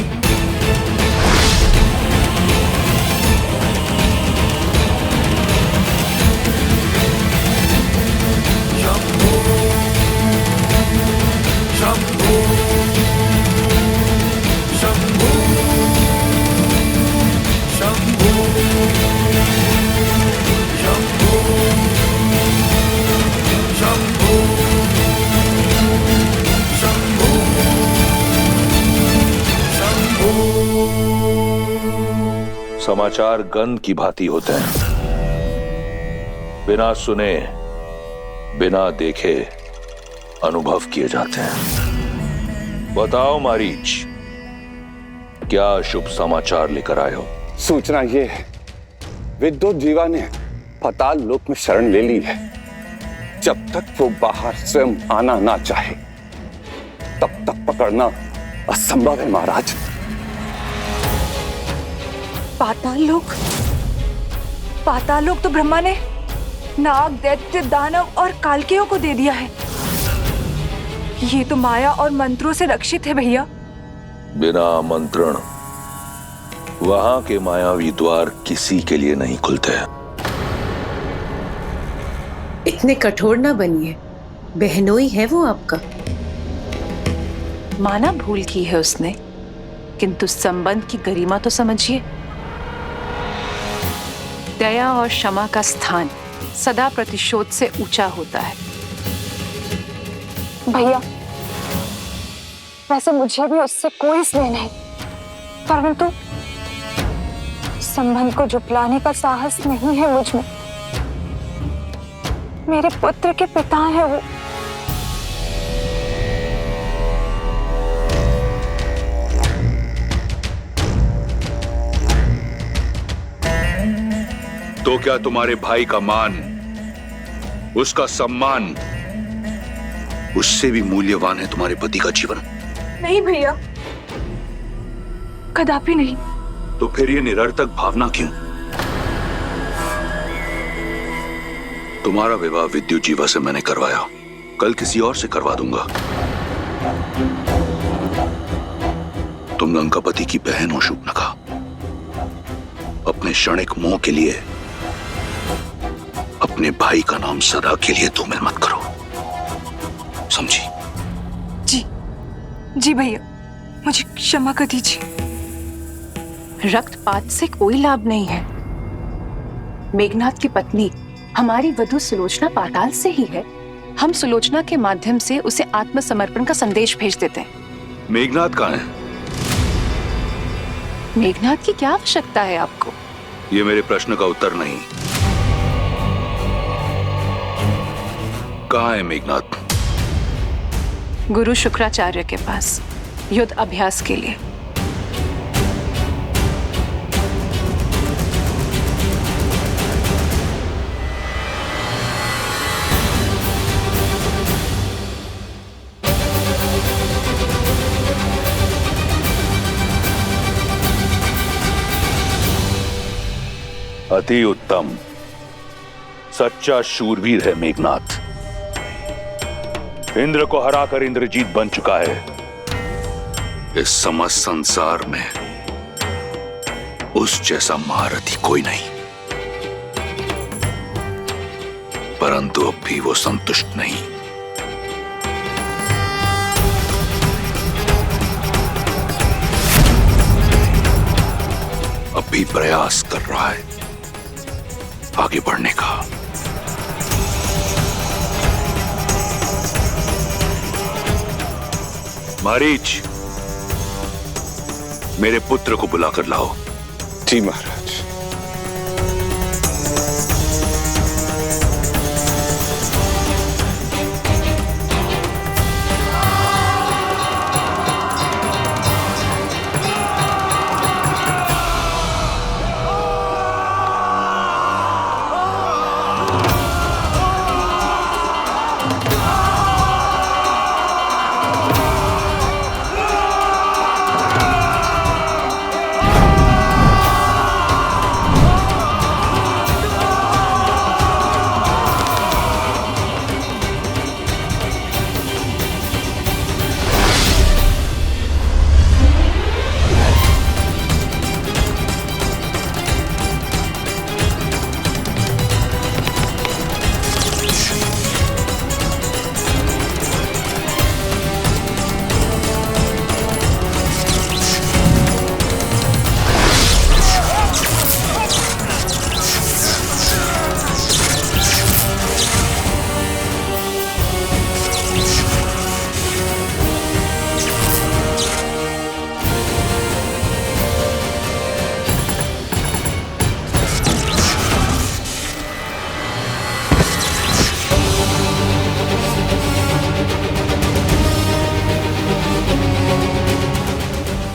K: समाचार गंध की भांति होते हैं, बिना सुने बिना देखे अनुभव किए जाते हैं। बताओ मारीच, क्या शुभ समाचार लेकर आए हो?
W: सूचना ये है, विद्युज्जिह्वा ने पाताल लोक में शरण ले ली है। जब तक वो बाहर स्वयं आना ना चाहे तब तक पकड़ना असंभव है महाराज।
E: पाताल लोक तो ब्रह्मा ने नाग, दैत्य, दानव और कालकेयों को दे दिया है। ये तो माया और मंत्रों से रक्षित है भैया।
K: बिना आमंत्रण वहां के मायावी द्वार किसी के लिए नहीं खुलते।
X: इतने कठोर ना बनिए, बहनोई है वो आपका।
E: माना भूल की है उसने, किंतु संबंध की गरिमा तो समझिए। दया और क्षमा का स्थान सदा प्रतिशोध से ऊंचा होता है।
H: भैया, वैसे मुझे भी उससे कोई स्नेह नहीं, परंतु संबंध को झुठलाने का साहस नहीं है मुझ में। मेरे पुत्र के पिता हैं वो।
K: तो क्या तुम्हारे भाई का मान, उसका सम्मान उससे भी मूल्यवान है तुम्हारे पति का जीवन?
E: नहीं भैया, कदापि नहीं।
K: तो फिर ये निरर्थक भावना क्यों? तुम्हारा विवाह विद्युज्जिह्वा से मैंने करवाया, कल किसी और से करवा दूंगा। तुम लंकापति की बहन हो शूर्पणखा। अपने क्षणिक मोह के लिए अपने भाई का नाम सदा के लिए धूमिल मत करो, समझी?
E: जी जी भैया, मुझे क्षमा कर दीजिए। रक्तपात से कोई लाभ नहीं है। मेघनाथ की पत्नी हमारी वधू सुलोचना पाताल से ही है। हम सुलोचना के माध्यम से उसे आत्मसमर्पण का संदेश भेज देते हैं।
K: मेघनाथ कहाँ है?
E: मेघनाथ की क्या आवश्यकता है आपको?
K: ये मेरे प्रश्न का उत्तर नहीं। कहाँ है मेघनाथ?
E: गुरु शुक्राचार्य के पास युद्ध अभ्यास के लिए।
K: अति उत्तम। सच्चा शूरवीर है मेघनाथ। इंद्र को हराकर इंद्रजीत बन चुका है। इस समस्त संसार में उस जैसा महारथी कोई नहीं। परंतु अब भी वो संतुष्ट नहीं। अब भी प्रयास कर रहा है आगे बढ़ने का। मारीच, मेरे पुत्र को बुलाकर लाओ।
W: जी महाराज।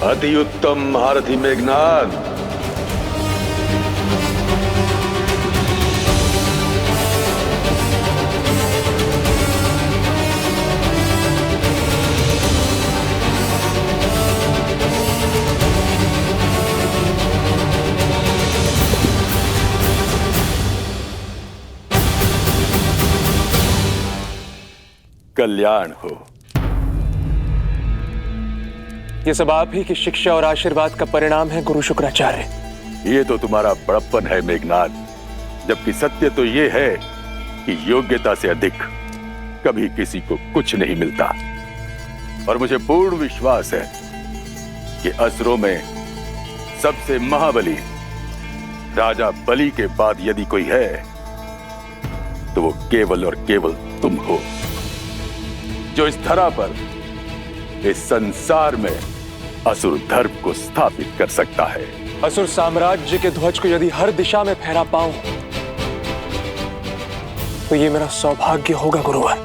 K: अति उत्तम महारथी मेघनाथ।
W: कल्याण हो।
A: ये सब आप ही की शिक्षा और आशीर्वाद का परिणाम है गुरु शुक्राचार्य।
K: ये तो तुम्हारा बड़प्पन है मेघनाथ, जबकि सत्य तो ये है कि योग्यता से अधिक कभी किसी को कुछ नहीं मिलता। और मुझे पूर्ण विश्वास है कि असुरों में सबसे महाबली राजा बलि के बाद यदि कोई है तो वो केवल और केवल तुम हो, जो इस धरा पर, इस संसार में असुर धर्म को स्थापित कर सकता है।
A: असुर साम्राज्य के ध्वज को यदि हर दिशा में फहरा पाऊं तो ये मेरा सौभाग्य होगा गुरुवर।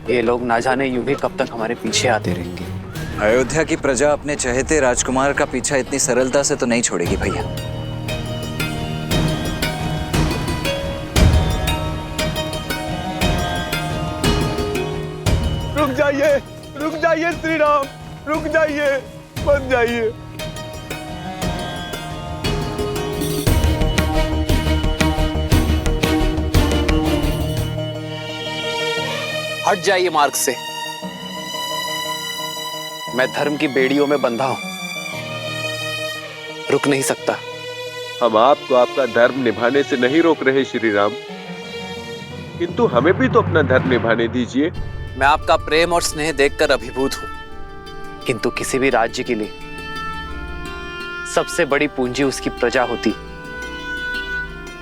C: ये लोग ना जाने यूं ही कब तक हमारे पीछे आते रहेंगे।
G: अयोध्या की प्रजा अपने चहेते राजकुमार का पीछा इतनी सरलता से तो नहीं छोड़ेगी भैया।
Q: रुक जाइए श्री राम, रुक जाइए, मत जाइए।
C: हट जाइए मार्ग से। मैं धर्म की बेड़ियों में बंधा हूं, रुक नहीं सकता।
M: हम आपको आपका धर्म निभाने से नहीं रोक रहे श्री राम, किंतु हमें भी तो अपना धर्म निभाने दीजिए।
C: मैं आपका प्रेम और स्नेह देखकर अभिभूत हूं, किंतु किसी भी राज्य के लिए सबसे बड़ी पूंजी उसकी प्रजा होती,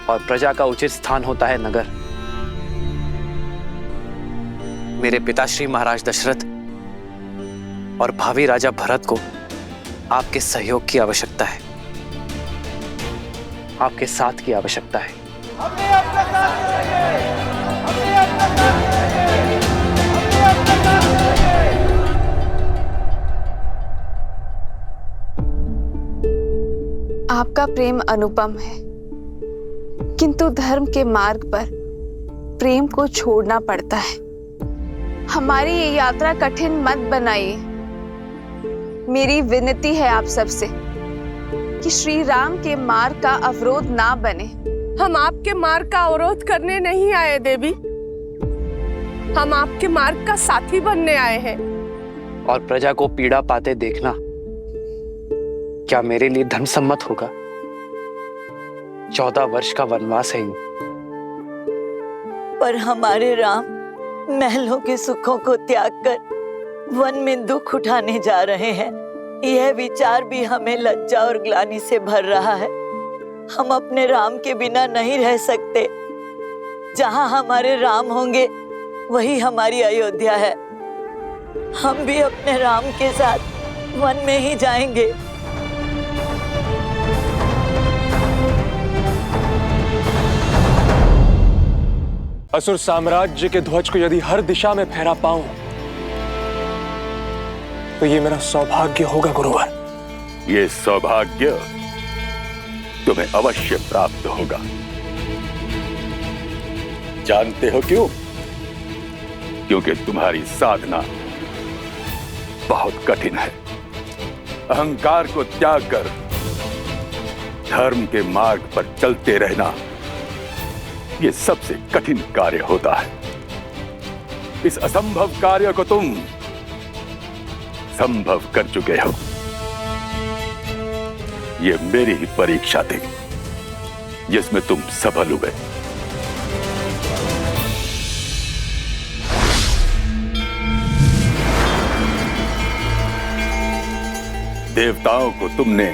C: और प्रजा का उचित स्थान होता है नगर। मेरे पिताश्री महाराज दशरथ और भावी राजा भरत को आपके सहयोग की आवश्यकता है, आपके साथ की आवश्यकता है।
E: आपका प्रेम अनुपम है, किंतु धर्म के मार्ग पर प्रेम को छोड़ना पड़ता है। हमारी ये यात्रा कठिन मत बनाइए। मेरी विनती है आप सबसे कि श्री राम के मार्ग का अवरोध ना बने।
F: हम आपके मार्ग का अवरोध करने नहीं आए देवी, हम आपके मार्ग का साथी बनने आए हैं।
C: और प्रजा को पीड़ा पाते देखना क्या मेरे लिए धर्मसम्मत होगा? 14 वर्ष का वनवास है।
U: पर हमारे राम महलों के सुखों को त्याग कर वन में दुख उठाने जा रहे हैं। यह विचार भी हमें लज्जा और ग्लानि से भर रहा है। हम अपने राम के बिना नहीं रह सकते। जहां हमारे राम होंगे वही हमारी अयोध्या है। हम भी अपने राम के साथ वन में ही जाएंगे।
A: असुर साम्राज्य के ध्वज को यदि हर दिशा में फहरा पाऊं तो ये मेरा सौभाग्य होगा गुरुवर।
K: ये सौभाग्य तुम्हें अवश्य प्राप्त होगा। जानते हो क्यों? क्योंकि तुम्हारी साधना बहुत कठिन है। अहंकार को त्याग कर धर्म के मार्ग पर चलते रहना ये सबसे कठिन कार्य होता है। इस असंभव कार्य को तुम संभव कर चुके हो। ये मेरी ही परीक्षा थी जिसमें तुम सफल हुए। देवताओं को तुमने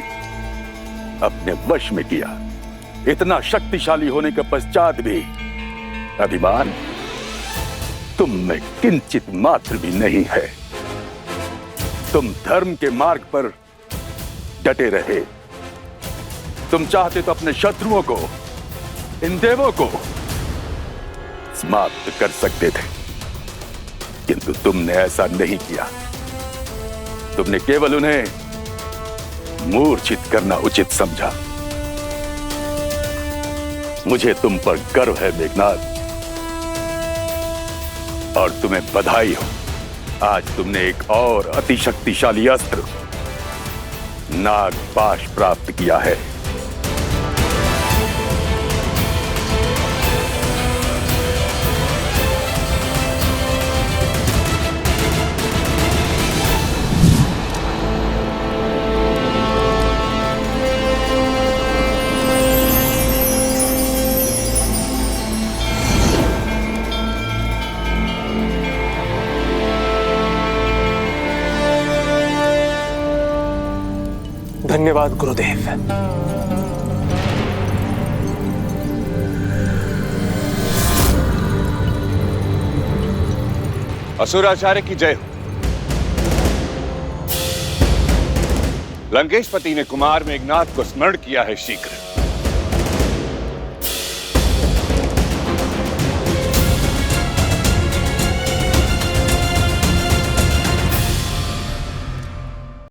K: अपने वश में किया। इतना शक्तिशाली होने के पश्चात भी अभिमान तुम में किंचित मात्र भी नहीं है। तुम धर्म के मार्ग पर डटे रहे। तुम चाहते तो अपने शत्रुओं को, इन देवों को समाप्त कर सकते थे, किंतु तुमने ऐसा नहीं किया। तुमने केवल उन्हें मूर्छित करना उचित समझा। मुझे तुम पर गर्व है मेघनाद, और तुम्हें बधाई हो। आज तुमने एक और अतिशक्तिशाली अस्त्र नागपाश प्राप्त किया है।
A: धन्यवाद गुरुदेव।
W: असुराचार्य की जय हो। लंकेशपति ने कुमार मेघनाद को स्मरण किया है शीघ्र।